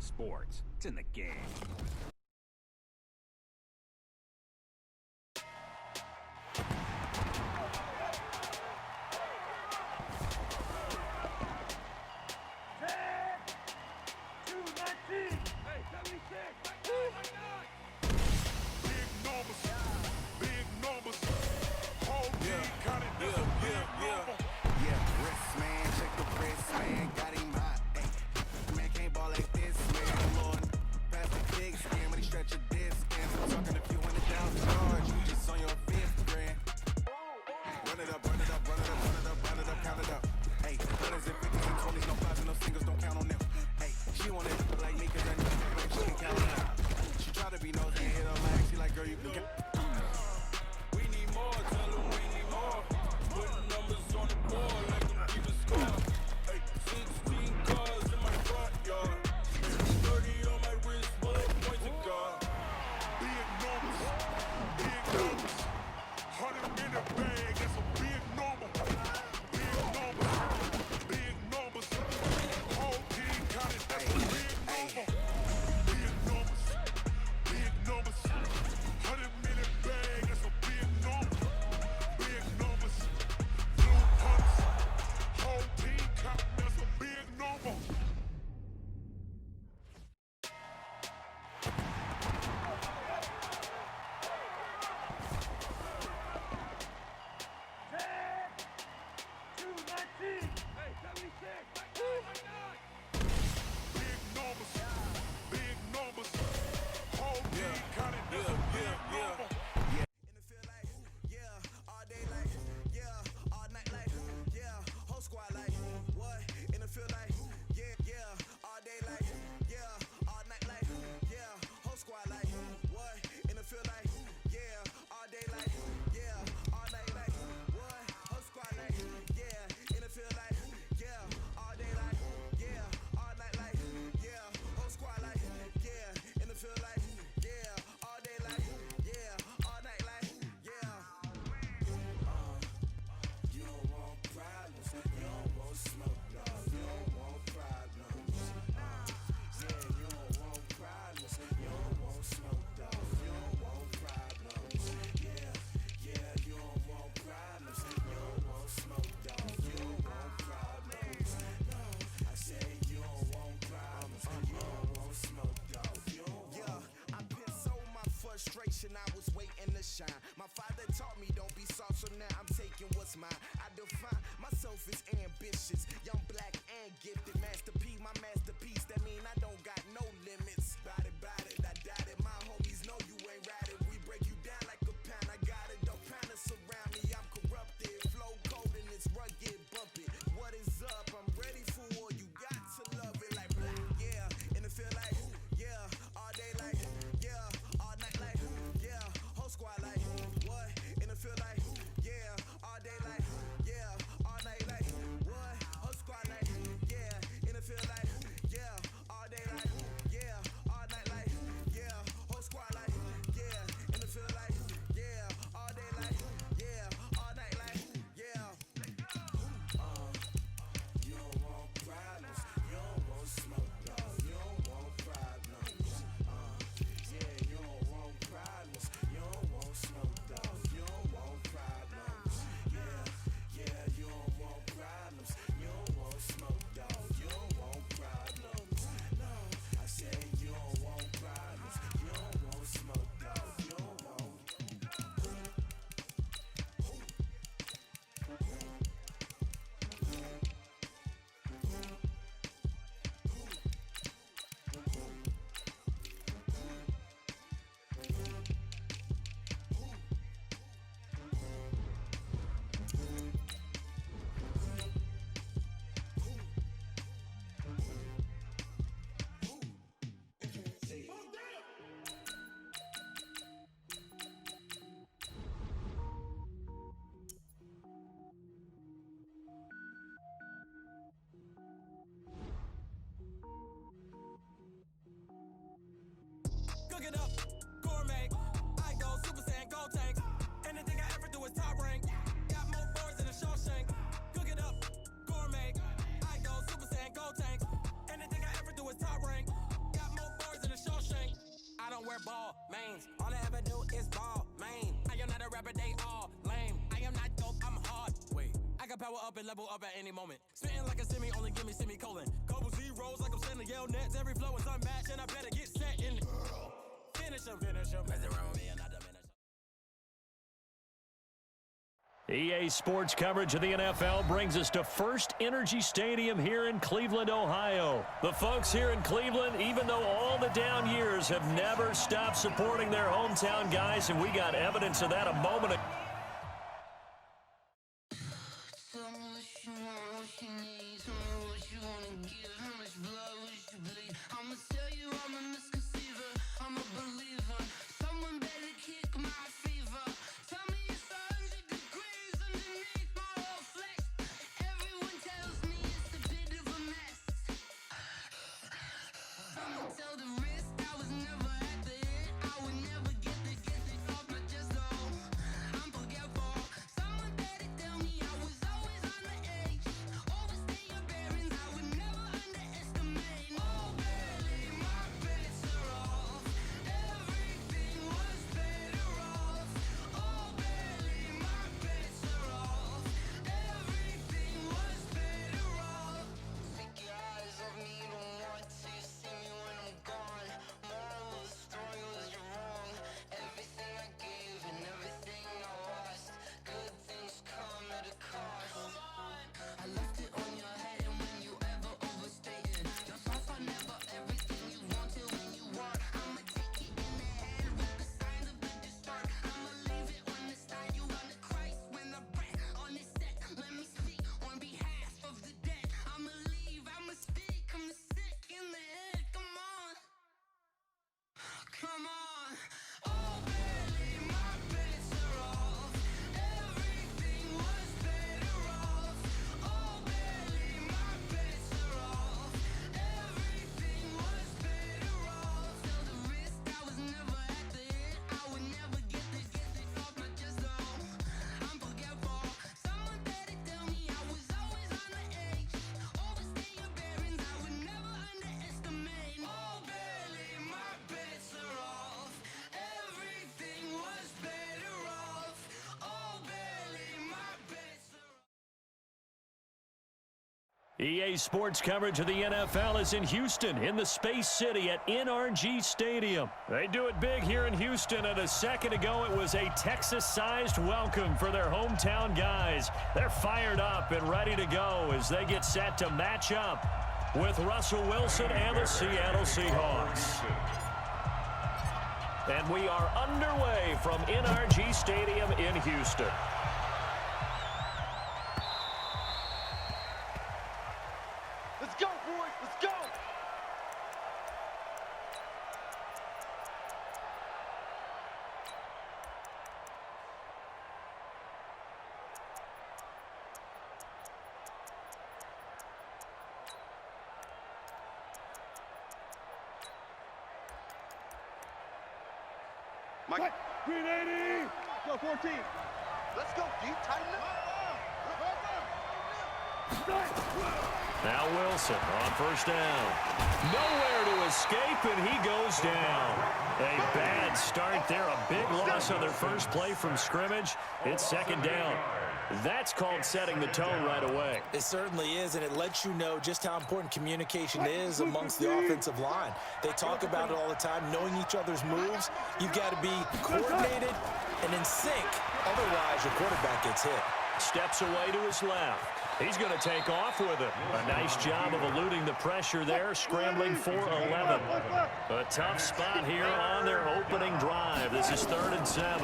sports. It's in the game. I was waiting to shine. My father taught me don't be soft, so now I'm taking what's mine. I define myself as ambitious, young, black, and gifted. Master P, my masterpiece. That mean I don't got no limits. Bout it, I doubt it. My homies know you ain't ratted. We break you down like a pound. I got it, don't pound us around me. I'm corrupted, flow cold and it's rugged, bumpy. What is up? I'm ready for war. You got to love it like black, yeah. And it feel like, yeah, all day like, yeah, all night like, yeah, whole squad like, what? And it feel like, yeah, all day like, yeah, all night like, what? Whole squad like, yeah, and it feel like, up and level up at any moment. Spitting like a semi, only give me semicolon. Couple zeros like I'm sending Yale nets. Every flow is unmatched, and I better get set in. Finish him. Mess around with me and I diminish him. EA Sports coverage of the NFL brings us to First Energy Stadium here in Cleveland, Ohio. The folks here in Cleveland, even though all the down years, have never stopped supporting their hometown guys, and we got evidence of that a moment ago. EA Sports coverage of the NFL is in Houston, in the Space City at NRG Stadium. They do it big here in Houston, and a second ago it was a Texas-sized welcome for their hometown guys. They're fired up and ready to go as they get set to match up with Russell Wilson and the Seattle Seahawks. And we are underway from NRG Stadium in Houston. Let's go, boys! Let's go! Mike. Green 80! Go, 14. Let's go, deep, tighten up. Now Wilson on first down. Nowhere to escape, and he goes down. A bad start there. A big loss on their first play from scrimmage. It's second down. That's called setting the tone right away. It certainly is, and it lets you know just how important communication is amongst the offensive line. They talk about it all the time, knowing each other's moves. You've got to be coordinated and in sync. Otherwise, your quarterback gets hit. Steps away to his left. He's going to take off with it. A nice job of eluding the pressure there, scrambling for 11. A tough spot here on their opening drive. This is 3rd and 7.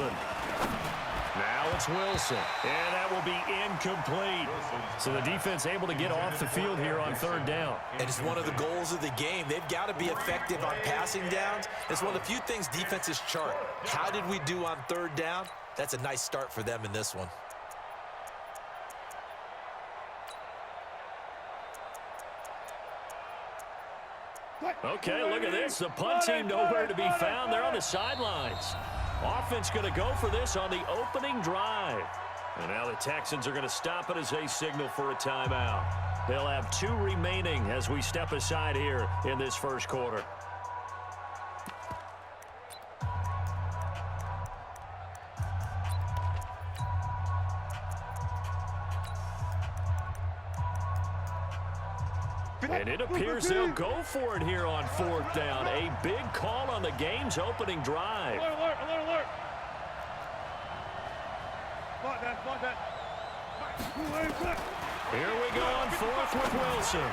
Now it's Wilson, and that will be incomplete. So the defense able to get off the field here on 3rd down. And it's one of the goals of the game. They've got to be effective on passing downs. It's one of the few things defenses chart. How did we do on 3rd down? That's a nice start for them in this one. Okay, look at this. The punt team nowhere to be found. They're on the sidelines. Offense going to go for this on the opening drive. And now the Texans are going to stop it as they signal for a timeout. They'll have 2 remaining as we step aside here in this first quarter. And it appears they'll go for it here on 4th down. A big call on the game's opening drive. Alert, alert, alert. Block that. Here we go on 4th with Wilson.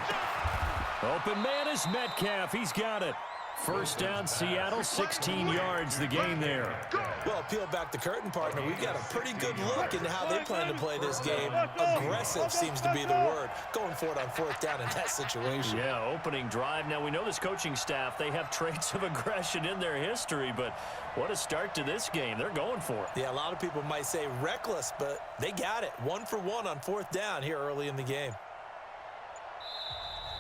Open man is Metcalf. He's got it. 1st down, Seattle, 16 yards the game there. Well, peel back the curtain, partner. We've got a pretty good look into how they plan to play this game. Aggressive seems to be the word. Going for it on 4th down in that situation. Yeah, opening drive. Now, we know this coaching staff, they have traits of aggression in their history, but what a start to this game. They're going for it. Yeah, a lot of people might say reckless, but they got it. 1 for 1 on 4th down here early in the game.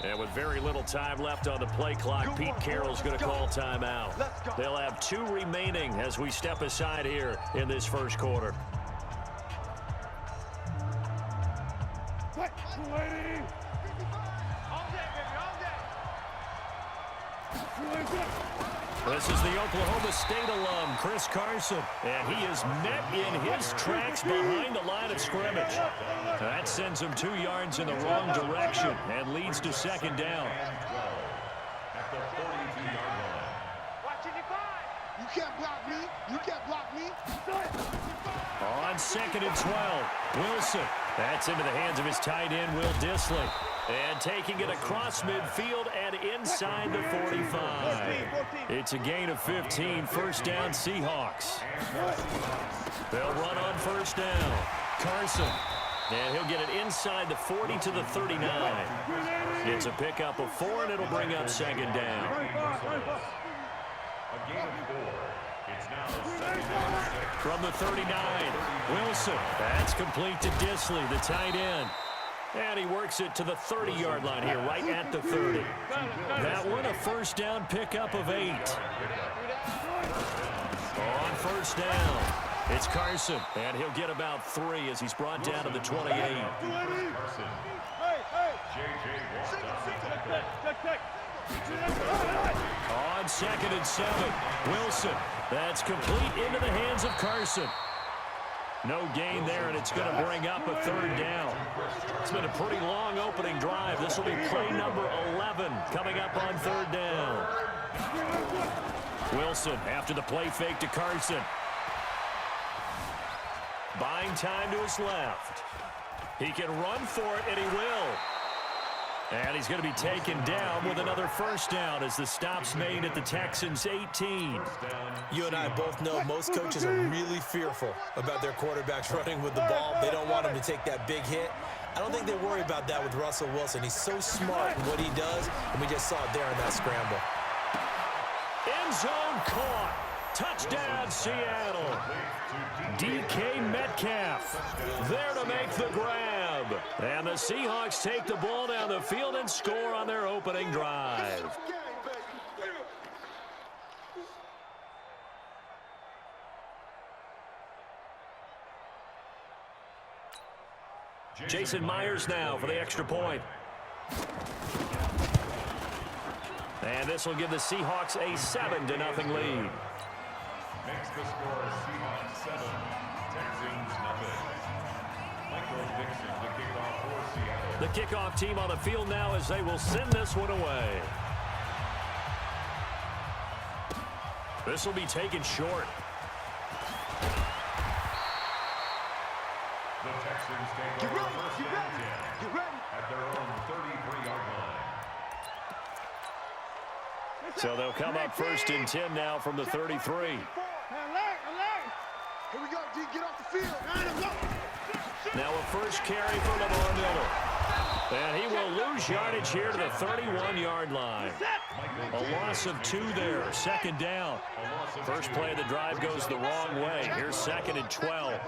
And with very little time left on the play clock, Pete Carroll's going to call timeout. They'll have 2 remaining as we step aside here in this first quarter. This is the Oklahoma State alum, Chris Carson, and he is met in his tracks behind the line of scrimmage. That sends him 2 yards in the wrong direction and leads to 2nd down. You can't block me. You can't block me. On 2nd and 12, Wilson. That's into the hands of his tight end, Will Dissly. And taking it across midfield and inside the 45. It's a gain of 15, 1st down Seahawks. They'll run on 1st down. Carson. And he'll get it inside the 40 to the 39. It's a pickup of 4, and it'll bring up 2nd down. From the 39, Wilson. That's complete to Dissly, the tight end. And he works it to the 30-yard line here, right at the 30. That one, a 1st down pickup of 8. On 1st down, it's Carson, and he'll get about 3 as he's brought down to the 28. On 2nd and 7, Wilson. That's complete into the hands of Carson. No gain there, and it's going to bring up a 3rd down. It's been a pretty long opening drive. This will be play number 11 coming up on 3rd down. Wilson after the play fake to Carson. Buying time to his left. He can run for it, and he will. And he's going to be taken down with another 1st down as the stop's made at the Texans' 18. You and I both know most coaches are really fearful about their quarterbacks running with the ball. They don't want him to take that big hit. I don't think they worry about that with Russell Wilson. He's so smart in what he does, and we just saw it there in that scramble. End zone caught. Touchdown, Seattle. DK Metcalf there to make the grab. And the Seahawks take the ball down the field and score on their opening drive. Jason Myers now for the extra point. And this will give the Seahawks a 7-0 lead. Makes the score Seahawks 7, Texans 0. Michael Dixon to kick off for Seattle. The kickoff team on the field now as they will send this one away. This will be taken short. The Texans take over 1st and 10 at their own 33-yard line. So they'll come up 1st and 10 now from the 33. Here we go, D. Get off the field. Now a first carry for Lamar Miller. And he will lose yardage here to the 31-yard line. A loss of 2 there. 2nd down. First play of the drive goes the wrong way. Here's 2nd and 12.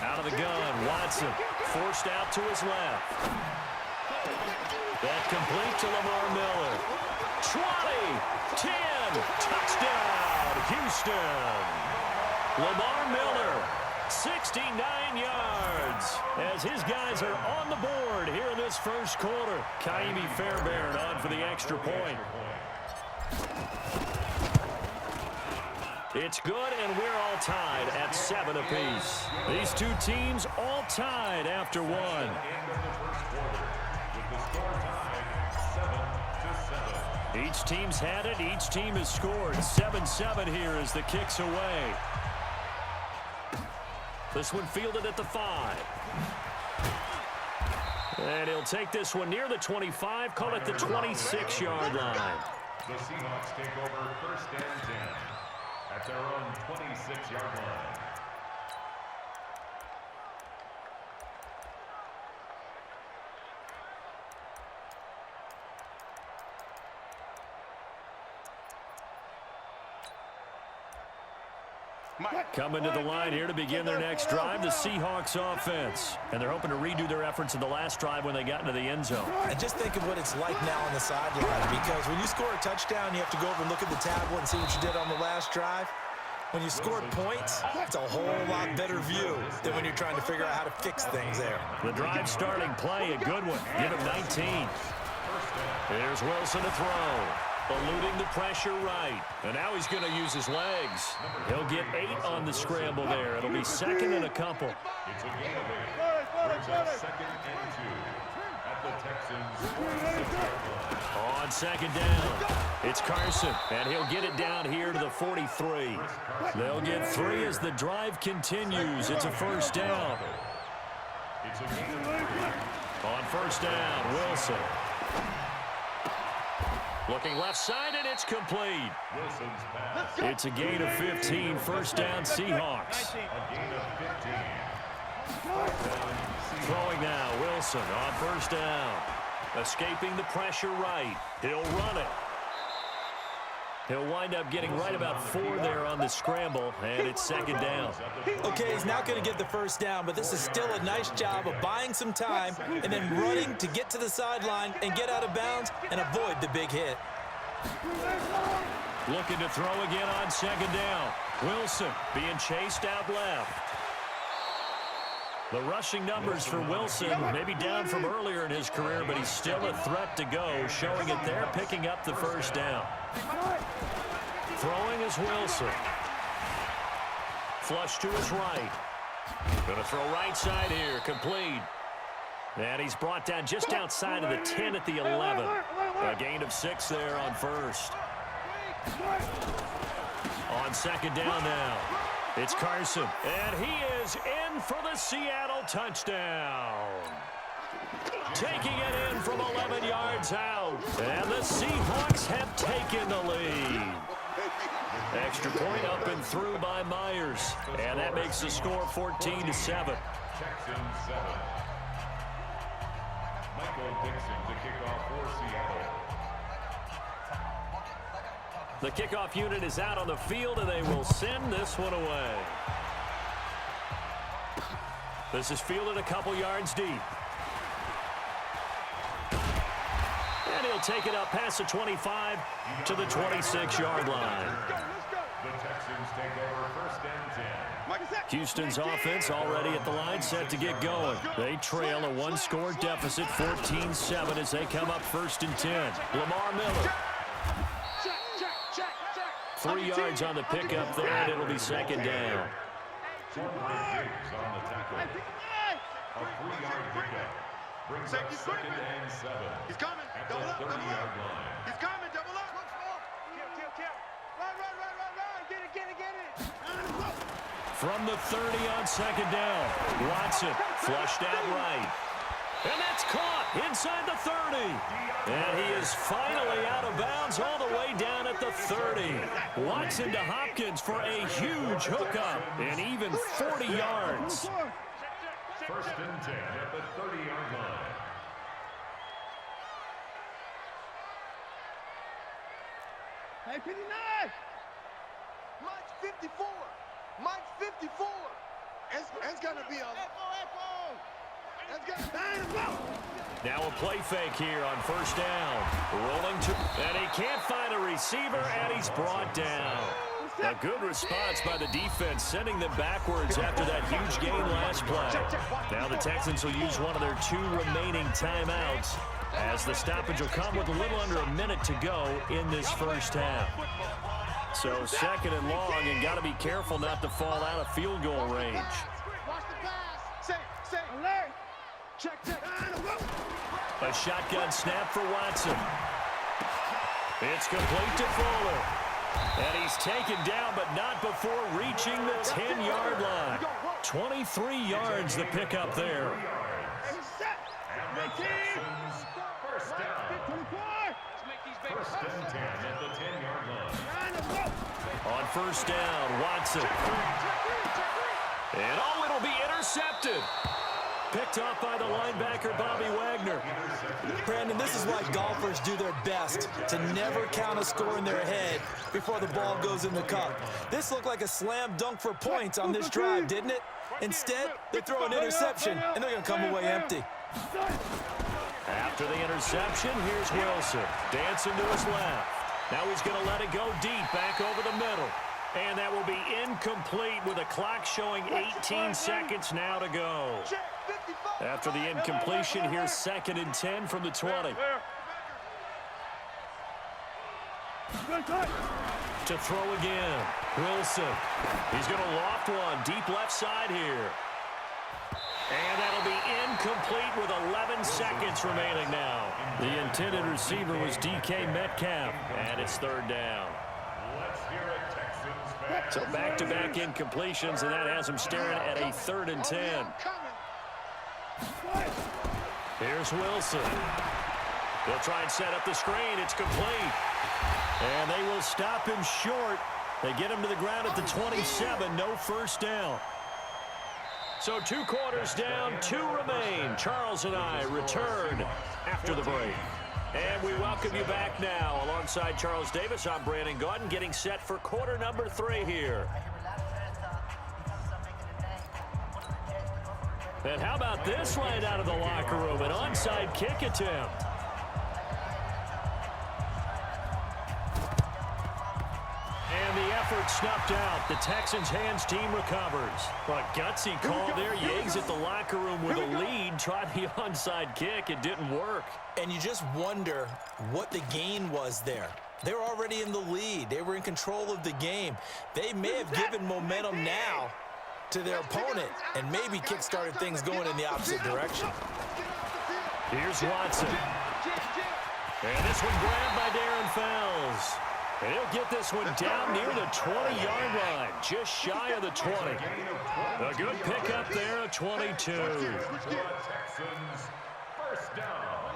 Out of the gun, Watson forced out to his left. That complete to Lamar Miller. 20, 10, touchdown, Houston. Lamar Miller, 69 yards, as his guys are on the board here in this first quarter. Kaimi Fairbairn on for the extra point. It's good, and we're all tied at 7 apiece. These two teams all tied after one. End of the first quarter with the score tied 7-7. Each team's had it. Each team has scored. 7-7 here as the kick's away. This one fielded at the 5. And he'll take this one near the 25, call it the 26-yard line. The Seahawks take over first and 10 at their own 26-yard line. Coming to the line here to begin their next drive, the Seahawks offense. And they're hoping to redo their efforts in the last drive when they got into the end zone. And just think of what it's like now on the sideline, because when you score a touchdown, you have to go over and look at the tablet and see what you did on the last drive. When you scored points, it's a whole lot better view than when you're trying to figure out how to fix things there. The drive starting play, a good one. Give him 19. Here's Wilson to throw. Eluding the pressure right. And now he's going to use his legs. He'll get 8 on the scramble there. It'll be second and a couple. It's a gain of 8. Brings up second and 2 at the Texans' 46-yard line. On second down, it's Carson, and he'll get it down here to the 43. They'll get 3 as the drive continues. It's a first down. It's a gain of 3. On first down, Wilson. Looking left side, and it's complete. Wilson's pass. It's a gain of 15. First down, Seahawks. A gain of 15. Throwing now, Wilson on first down. Escaping the pressure right. He'll run it. He'll wind up getting right about 4 there on the scramble, and it's second down. Okay, he's not going to get the first down, but this is still a nice job of buying some time and then running to get to the sideline and get out of bounds and avoid the big hit. Looking to throw again on second down. Wilson being chased out left. The rushing numbers for Wilson may be down from earlier in his career, but he's still a threat to go, showing it there, picking up the first down. Throwing is Wilson. Flush to his right. Going to throw right side here, complete. And he's brought down just outside of the 10 at the 11. A gain of 6 there on first. On second down now. It's Carson, and he is in for the Seattle touchdown. Taking it in from 11 yards out, and the Seahawks have taken the lead. Extra point up and through by Myers, and that makes the score 14-7. Texans 7. Michael Dixon to kick off for Seattle. The kickoff unit is out on the field, and they will send this one away. This is fielded a couple yards deep. And he'll take it up past the 25 to the 26-yard line. The Texans take over first and 10. Houston's offense already at the line, set to get going. They trail a 1-score deficit, 14-7, as they come up first and 10. Lamar Miller. 3 yards on the pickup there, and it'll be second down. On the tackle. A 3-yard pickup brings up second and 7. He's coming. At the 30-yard line. He's coming. Double up. Kill. Run. Get it. From the 30 on second down, Watson flushed out right. And that's caught inside the 30. And he is finally out of bounds all the way down at the 30. Watson to Hopkins for a huge hookup and even 40 yards. First and 10 at the 30-yard line. Hey, 59. Mike's 54. Mike's 54. It's going to be a... Echo. Now a play fake here on first down. Rolling to, and he can't find a receiver, and he's brought down. A good response by the defense, sending them backwards after that huge gain last play. Now the Texans will use one of their 2 remaining timeouts, as the stoppage will come with a little under a minute to go in this first half. So second and long, and got to be careful not to fall out of field goal range. Watch the pass. Say, alert. Check. A shotgun snap for Watson. It's complete to Fuller. And he's taken down, but not before reaching the 10-yard line. 23 yards the pickup there. First down. First and 10 at the 10-yard line. On first down, Watson. And it'll be intercepted. Picked off by the linebacker, Bobby Wagner. Brandon, this is why golfers do their best to never count a score in their head before the ball goes in the cup. This looked like a slam dunk for points on this drive, didn't it? Instead, they throw an interception, and they're going to come away empty. After the interception, here's Wilson. Dancing to his left. Now he's going to let it go deep, back over the middle. And that will be incomplete with a clock showing 18 seconds now to go. After the incompletion, here's second and 10 from the 20. To throw again. Wilson. He's going to loft one deep left side here. And that'll be incomplete with 11 seconds remaining now. The intended receiver was DK Metcalf, and it's third down. Let's hear it, Texans. So back-to-back incompletions, and that has him staring at a third and 10. Here's Wilson. They'll try and set up the screen. It's complete. And they will stop him short. They get him to the ground at the 27. No first down. So 2 quarters down, 2 remain. Charles and I return after the break. And we welcome you back now. Alongside Charles Davis, I'm Brandon Gaudin, getting set for quarter number 3 here. And how about this line out of the locker room? An onside kick attempt. And the effort snuffed out. The Texans' hands team recovers. A gutsy call there. You exit the locker room with a lead. Tried the onside kick. It didn't work. And you just wonder what the gain was there. They were already in the lead. They were in control of the game. They may have given momentum now to their opponent and maybe kick-started things going in the opposite direction. Here's Watson. And this one grabbed by Darren Fells. And he'll get this one down near the 20-yard line, just shy of the 20. A good pickup there, a 22. Texans, first down.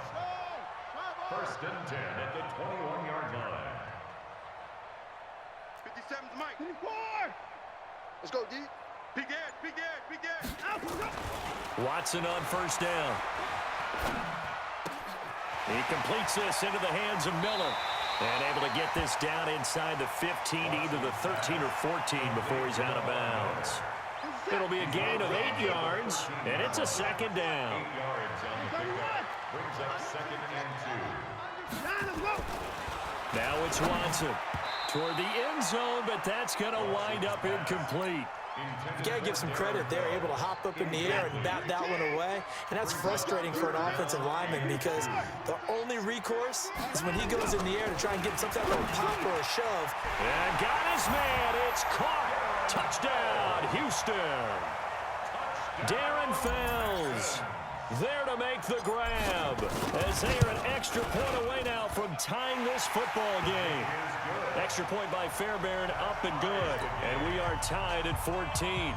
First and 10 at the 21-yard line. 57's Mike. 24. Let's go, D. Big Ed. Watson on first down. He completes this into the hands of Miller. And able to get this down inside the 15, either the 13 or 14 before he's out of bounds. It'll be a gain of 8 yards, and it's a second down. 8 yards on the pickup. Brings up second and 2. Now it's Watson toward the end zone, but that's going to wind up incomplete. You got to give some credit. They're able to hop up in the air and bat that one away. And that's frustrating for an offensive lineman because the only recourse is when he goes in the air to try and get some type of a pop or a shove. And got his man. It's caught. Touchdown, Houston. Darren Fells there to make the grab as they are an extra point away now from tying this football game. Extra point by Fairbairn, up and good. And we are tied at 14.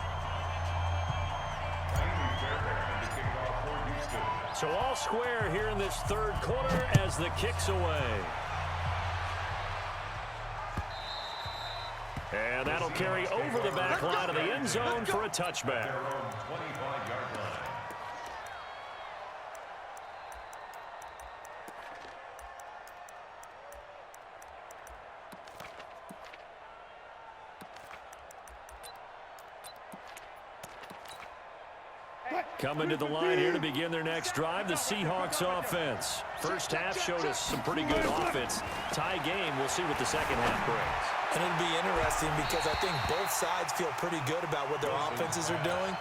So all square here in this third quarter as the kick's away. And that'll carry over the back line of the end zone for a touchback. Coming to the line here to begin their next drive, the Seahawks offense. First half showed us some pretty good offense. Tie game, we'll see what the second half brings. And it'll be interesting because I think both sides feel pretty good about what their offenses are doing.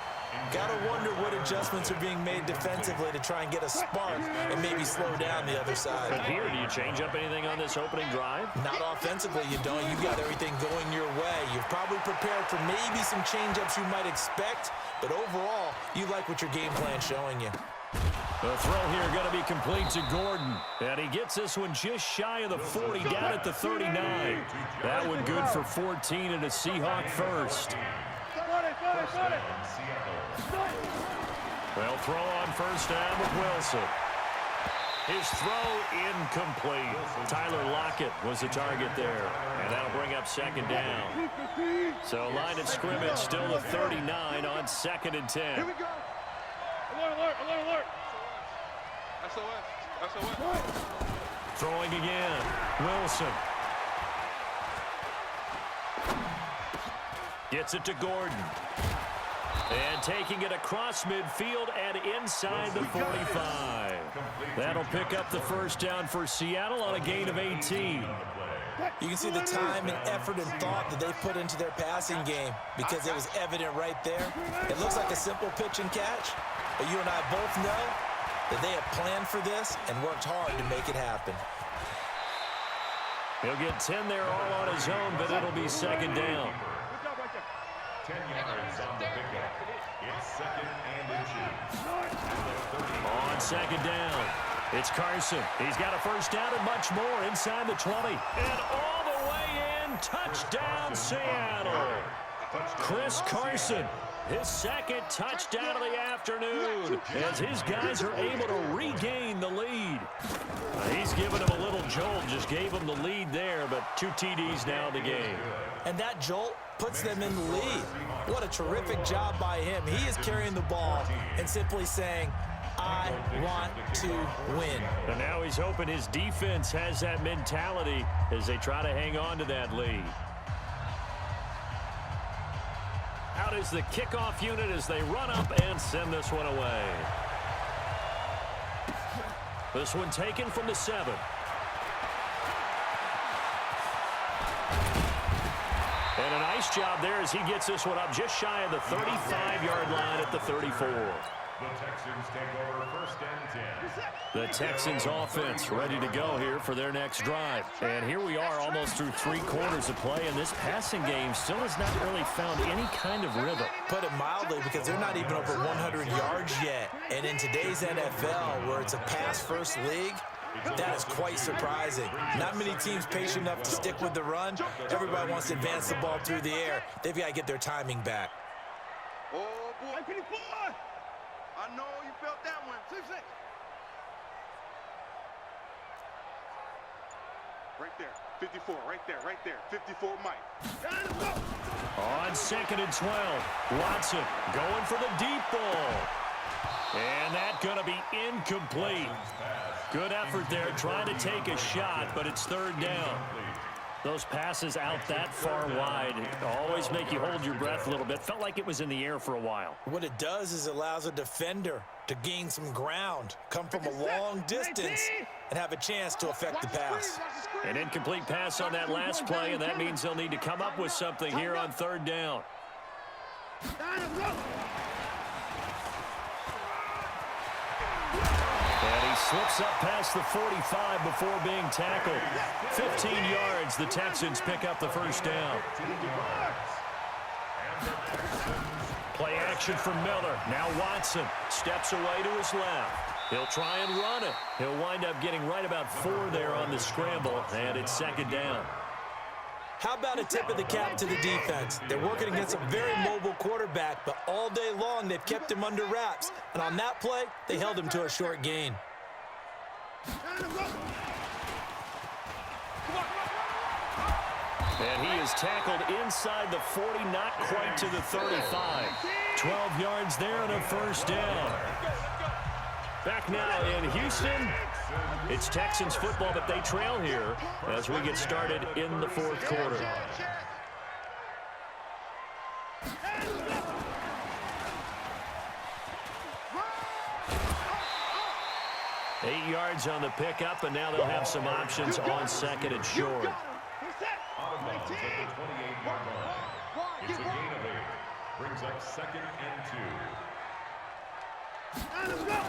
Gotta wonder what adjustments are being made defensively to try and get a spark and maybe slow down the other side. But here, do you change up anything on this opening drive? Not offensively, you don't. You've got everything going your way. You've probably prepared for maybe some change-ups you might expect, but overall, you like what your game plan's showing you. The throw here going to be complete to Gordon. And he gets this one just shy of the 40, down at the 39. That one good for 14 and a Seahawk first. They'll throw on first down with Wilson. His throw incomplete. Tyler Lockett was the target there. And that'll bring up second down. So line of scrimmage still the 39 on 2nd and 10. Here we go. Alert, alert, alert. SOS. Throwing again. Wilson. Gets it to Gordon. And taking it across midfield and inside the 45. That'll pick up the first down for Seattle on a gain of 18. You can see the time and effort and thought that they put into their passing game because it was evident right there. It looks like a simple pitch and catch, but you and I both know that they have planned for this and worked hard to make it happen. He'll get 10 there all on his own, but it'll be second down. 10 yards on the pickup. It's 2nd and 2. On second down, it's Carson. He's got a first down and much more inside the 20. And all the way in, touchdown Seattle. Chris Carson, his second touchdown of the afternoon as his guys are able to regain the lead. He's given him a little jolt, just gave him the lead there, but 2 TDs now in the game. And that jolt puts them in the lead. What a terrific job by him. He is carrying the ball and simply saying, I want to win. And now he's hoping his defense has that mentality as they try to hang on to that lead. Out is the kickoff unit as they run up and send this one away. This one taken from the 7. And a nice job there as he gets this one up just shy of the 35-yard line at the 34. The Texans take over 1st and 10. The Texans offense ready to go here for their next drive. And here we are almost through 3 quarters of play, and this passing game still has not really found any kind of rhythm. Put it mildly, because they're not even over 100 yards yet. And in today's NFL, where it's a pass-first league, that is quite surprising. Not many teams patient enough to stick with the run. Everybody wants to advance the ball through the air. They've got to get their timing back. Oh, boy. I know you felt that one. 6. Right there. 54. Right there. 54, Mike. On 2nd and 12, Watson going for the deep ball. And that's going to be incomplete. Good effort there trying to take a shot, but it's 3rd down. Those passes out that far wide always make you hold your breath a little bit. Felt like it was in the air for a while. What it does is it allows a defender to gain some ground, come from a long distance, and have a chance to affect the pass. An incomplete pass on that last play, and that means they'll need to come up with something here on 3rd down. And he slips up past the 45 before being tackled. 15 yards, the Texans pick up the first down. Play action from Miller. Now Watson steps away to his left. He'll try and run it. He'll wind up getting right about 4 there on the scramble, and it's 2nd down. How about a tip of the cap to the defense? They're working against a very mobile quarterback, but all day long they've kept him under wraps. And on that play, they held him to a short gain. And he is tackled inside the 40, not quite to the 35. 12 yards there and a first down. Back now in Houston, it's Texans football, but they trail here as we get started in the 4th quarter. Eight yards on the pickup, and now they'll have some options on 2nd and short. Out of bounds at the 28-yard line. It's a gain of 8. Brings up 2nd and 2. Let's go.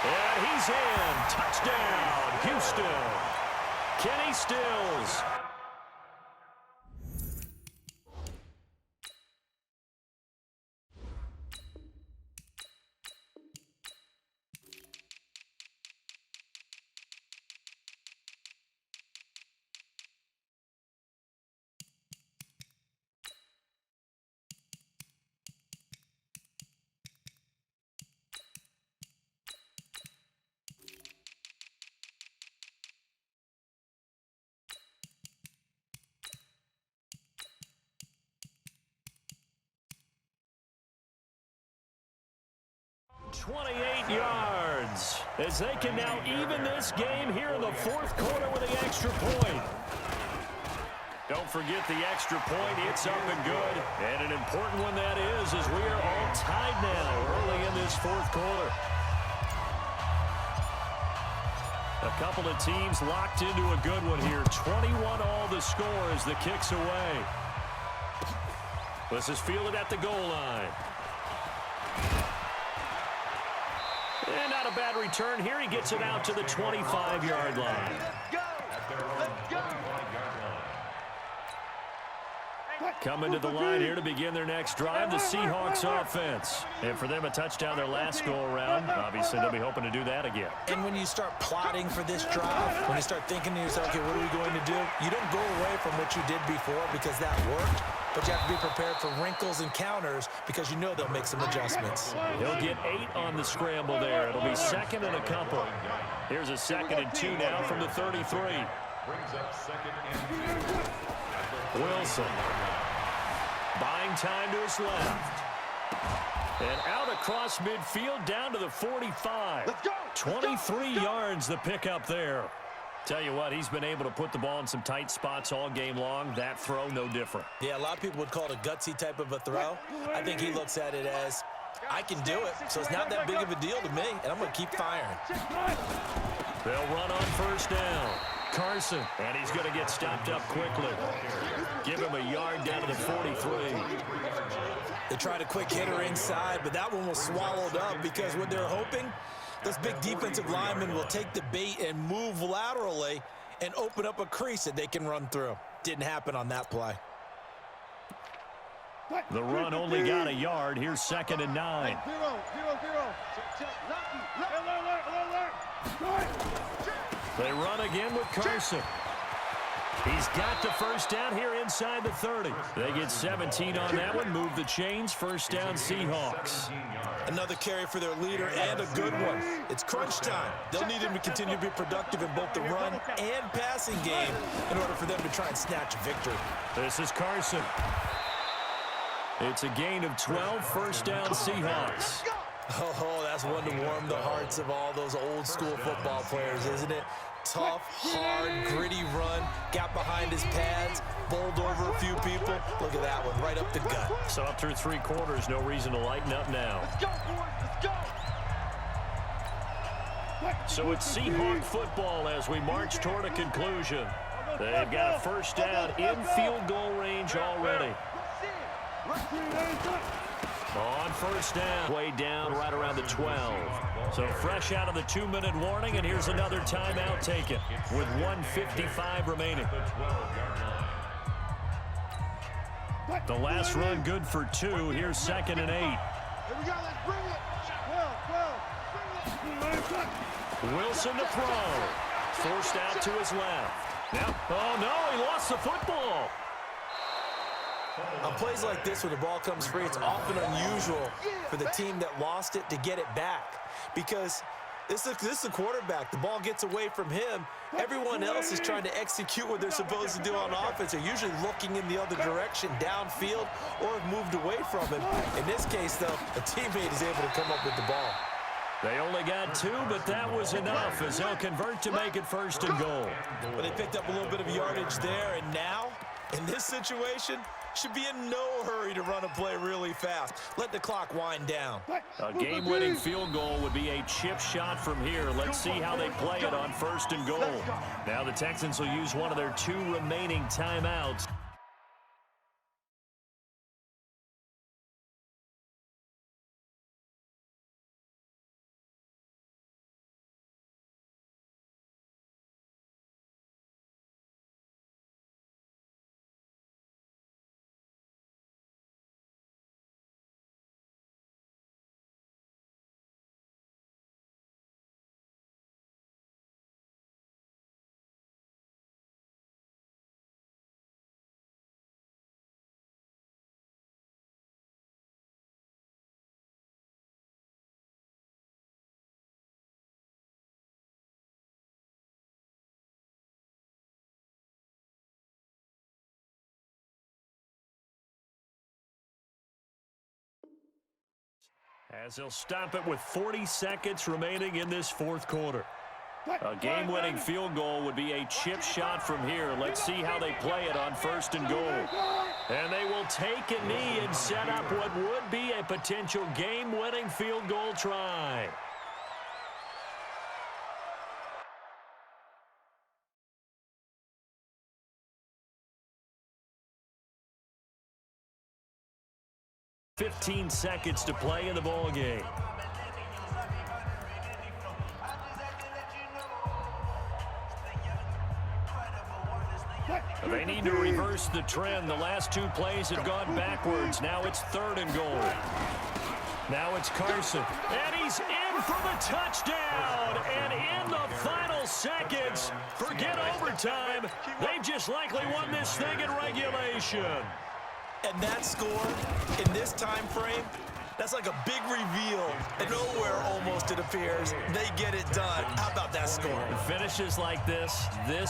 And he's in. Touchdown, Houston. Kenny Stills. .28 yards as they can now even this game here in the fourth quarter with the extra point. Don't forget the extra point. It's up and good. And an important one that is, as we are all tied now early in this fourth quarter. A couple of teams locked into a good one here. 21 all the score as the kick's away. This is fielded at the goal line. And not a bad return here. He gets it out to the 25-yard line. Coming to the line here to begin their next drive, the Seahawks offense. And for them, a touchdown their last go-around. Obviously, they'll be hoping to do that again. And when you start plotting for this drive, when you start thinking to yourself, okay, what are we going to do? You don't go away from what you did before because that worked. But you have to be prepared for wrinkles and counters because you know they'll make some adjustments. He'll get 8 on the scramble there. It'll be 2nd and a couple. Here's a 2nd and 2 now from the 33. Brings up 2nd and 2. Wilson. Buying time to his left. And out across midfield down to the 45. Let's go. 23 yards the pickup there. Tell you what, he's been able to put the ball in some tight spots all game long. That throw, no different. Yeah, a lot of people would call it a gutsy type of a throw. I think he looks at it as, I can do it, so it's not that big of a deal to me, and I'm going to keep firing. They'll run on first down. Carson, and he's going to get stopped up quickly. Give him a yard down to the 43. They tried a quick hitter inside, but that one was swallowed up because what they're hoping, this big defensive lineman will take the bait and move laterally and open up a crease that they can run through. Didn't happen on that play. The run only got a yard. Here's 2nd and 9. 0-0-0. They run again with Carson. He's got the first down here inside the 30. They get 17 on that one. Move the chains. First down, Seahawks. Another carry for their leader and a good one. It's crunch time. They'll need him to continue to be productive in both the run and passing game in order for them to try and snatch a victory. This is Carson. It's a gain of 12. First down, Seahawks. Oh, that's one to warm the hearts of all those old school football players, isn't it? Tough, hard, gritty run. Got behind his pads, bowled over a few people. Look at that one, right up the gut. So up through 3 quarters, no reason to lighten up now. Let's go, boys. Let's go. So it's Seahawk football as we march toward a conclusion. They've got a first down in field goal range already. On first down, way down right around the 12. So fresh out of the 2-minute warning, and here's another timeout taken with 1:55 remaining. The last run good for 2. Here's 2nd and 8. Here we go. Let's bring it. Wilson to throw. Forced out to his left. Now, oh no, he lost the football. On plays like this, when the ball comes free, it's often unusual for the team that lost it to get it back because this is the quarterback. The ball gets away from him. Everyone else is trying to execute what they're supposed to do on offense. They're usually looking in the other direction, downfield, or have moved away from him. In this case, though, a teammate is able to come up with the ball. They only got 2, but that was enough as they'll convert to make it first and goal. But they picked up a little bit of yardage there, and now, in this situation, should be in no hurry to run a play really fast. Let the clock wind down. A game-winning field goal would be a chip shot from here. Let's see how they play it on 1st and goal. Now the Texans will use one of their 2 remaining timeouts. As he'll stop it with 40 seconds remaining in this 4th quarter. A game-winning field goal would be a chip shot from here. Let's see how they play it on 1st and goal. And they will take a knee and set up what would be a potential game-winning field goal try. $15 seconds to play in the ball game. They need to reverse the trend. The last 2 plays have gone backwards. Now it's 3rd and goal. Now it's Carson. And he's in for the touchdown. And in the final seconds, forget overtime. They just likely won this thing in regulation. And that score, in this time frame, that's like a big reveal. And nowhere almost, it appears, they get it done. How about that score? Finishes like this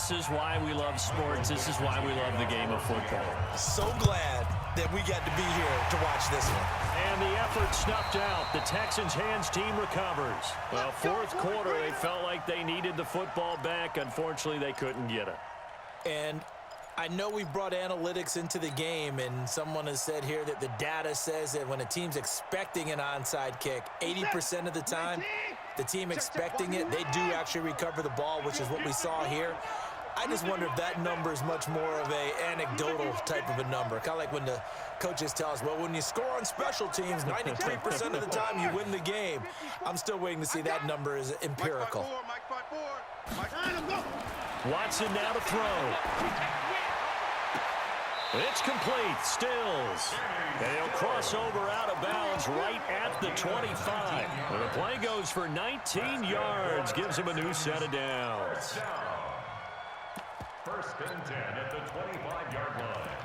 is why we love sports. This is why we love the game of football. So glad that we got to be here to watch this one. And the effort snuffed out. The Texans' hands team recovers. Well, 4th quarter, they felt like they needed the football back. Unfortunately, they couldn't get it. And I know we've brought analytics into the game, and someone has said here that the data says that when a team's expecting an onside kick, 80% of the time, the team expecting it, they do actually recover the ball, which is what we saw here. I just wonder if that number is much more of a anecdotal type of a number. Kind of like when the coaches tell us, well, when you score on special teams, 93% of the time you win the game. I'm still waiting to see that number is empirical. Watson now to throw. It's complete. Stills. And he'll cross over out of bounds right at the 25. And the play goes for 19 yards. Gives him a new set of downs. 1st and 10 at the 25-yard line.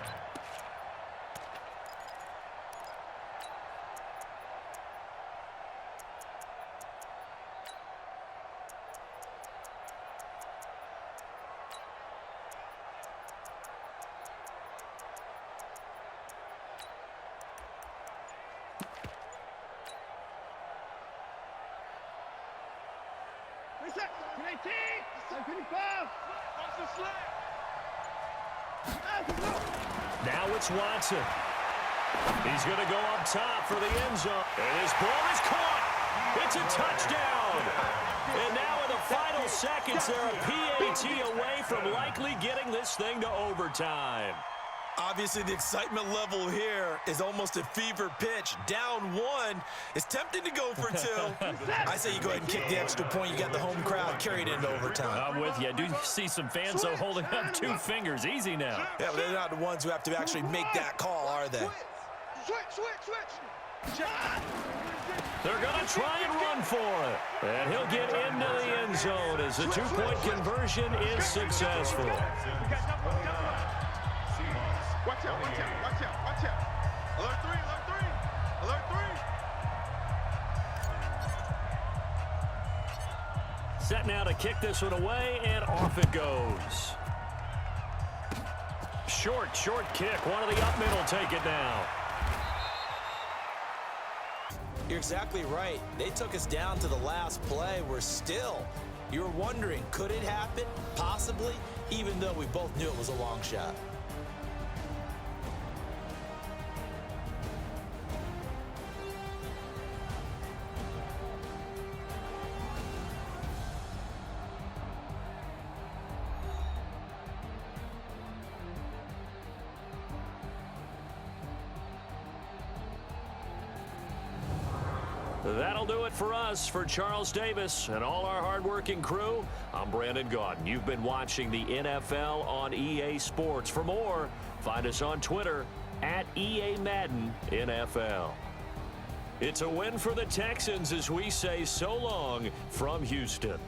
Now it's Watson. He's going to go up top for the end zone. And his ball is caught. It's a touchdown. And now in the final seconds, they're a PAT away from likely getting this thing to overtime. Obviously, the excitement level here is almost a fever pitch. Down 1. It's tempting to go for 2. I say you go ahead and kick the extra point. You got the home crowd carried into overtime. I'm with you. I do see some fans, though, holding up 2 fingers. Easy now. Yeah, but they're not the ones who have to actually make that call, are they? They're going to try and run for it. And he'll get into the end zone as the 2-point conversion is successful. Watch out, watch out, watch out, watch out. Alert 3, alert 3, alert 3. Set now to kick this one away, and off it goes. Short kick. One of the up middle take it now. You're exactly right. They took us down to the last play. You're wondering, could it happen? Possibly, even though we both knew it was a long shot. That'll do it for us. For Charles Davis and all our hardworking crew, I'm Brandon Gaudin. You've been watching the NFL on EA Sports. For more, find us on Twitter at EA Madden NFL. It's a win for the Texans as we say so long from Houston.